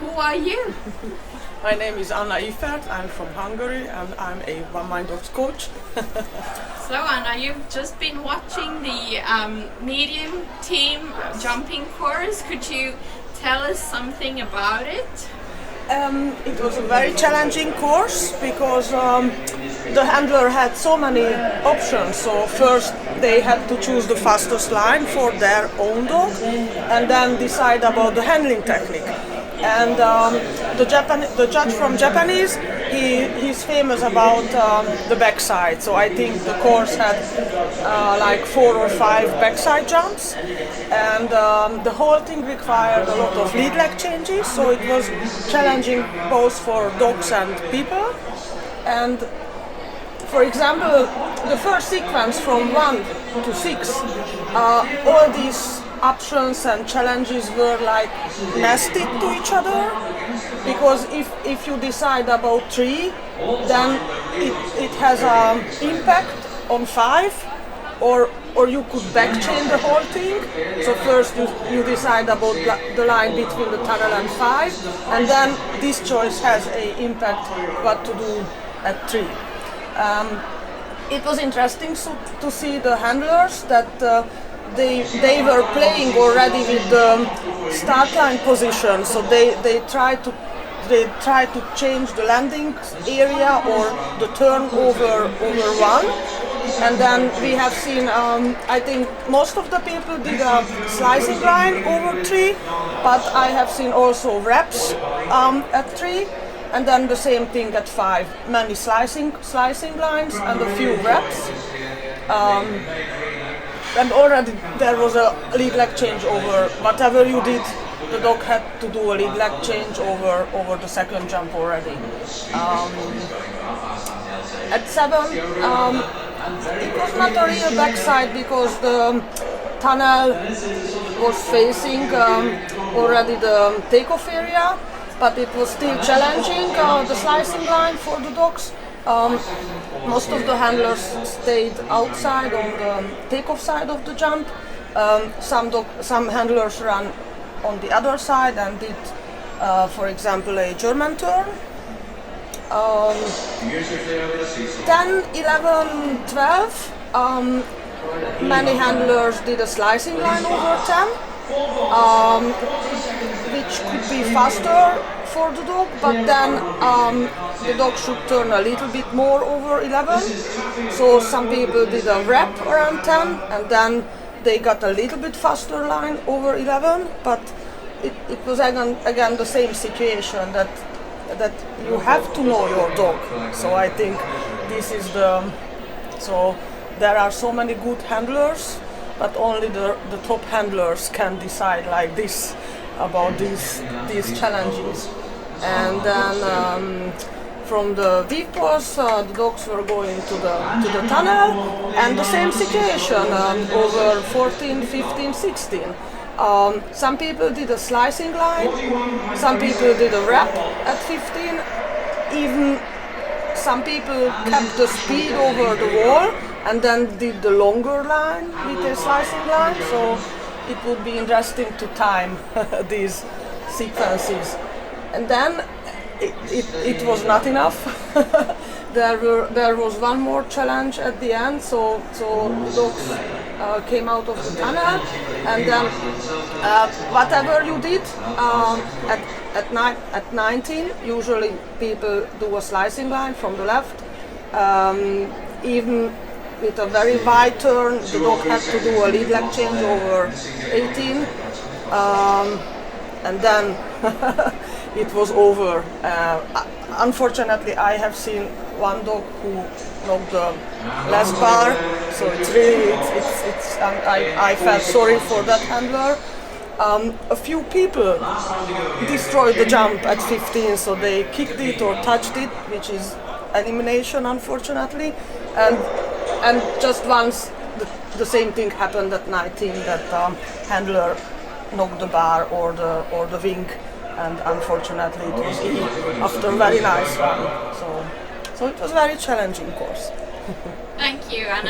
who are you? My name is Eifert. I'm from Hungary and I'm a one-mind dogs coach. So Anna, you've just been watching the medium team jumping course. Could you tell us something about it? It was a very challenging course because the handler had so many options. So first they had to choose the fastest line for their own dog and then decide about the handling technique. And the judge from Japanese, he's famous about the backside. So I think the course had like 4 or 5 backside jumps, and the whole thing required a lot of lead leg changes. So it was challenging both for dogs and people. And for example, the first sequence from 1 to 6, all these options and challenges were like nested to each other, because if you decide about 3, then it has an impact on 5, or you could backchain the whole thing. So first you decide about the line between the tunnel and 5, and then this choice has an impact what to do at 3. It was interesting to see the handlers that they were playing already with the start line position, so they try to change the landing area or the turn over 1. And then we have seen, I think most of the people did a slicing line over 3, but I have seen also reps at 3. And then the same thing at 5, many slicing lines and a few reps. And already there was a lead leg change over whatever you did. The dog had to do a lead leg change over the second jump already. At 7, it was not a real backside because the tunnel was facing already the takeoff area, but it was still challenging, the slicing line for the dogs. Most of the handlers stayed outside on the takeoff side of the jump. Some handlers ran on the other side and did, for example, a German turn. 10, 11, 12, many handlers did a slicing line over 10, which could be faster for the dog, but then the dog should turn a little bit more over 11. So some people did a rep around 10 and then they got a little bit faster line over 11, but it was again the same situation that you have to know your dog. So I think this is so there are so many good handlers, but only the top handlers can decide like this about these challenges. And then from the deep pause, the dogs were going to the tunnel, and the same situation over 14, 15, 16. Some people did a slicing line, some people did a rep at 15, even some people kept the speed over the wall and then did the longer line with a slicing line. So it would be interesting to time these sequences. And then it was not enough. There was one more challenge at the end. So the dogs came out of the tunnel, and then whatever you did at 19, usually people do a slicing line from the left. Even with a very wide turn, the dog had to do a lead leg change over 18, and then it was over. Unfortunately, I have seen one dog who knocked the last bar, so it's really, I felt sorry for that handler. A few people destroyed the jump at 15, so they kicked it or touched it, which is elimination, unfortunately. And just once the same thing happened at 19, that handler knocked the bar or the wing, and unfortunately it was E after a very nice run. So it was a very challenging course. Thank you, Anna.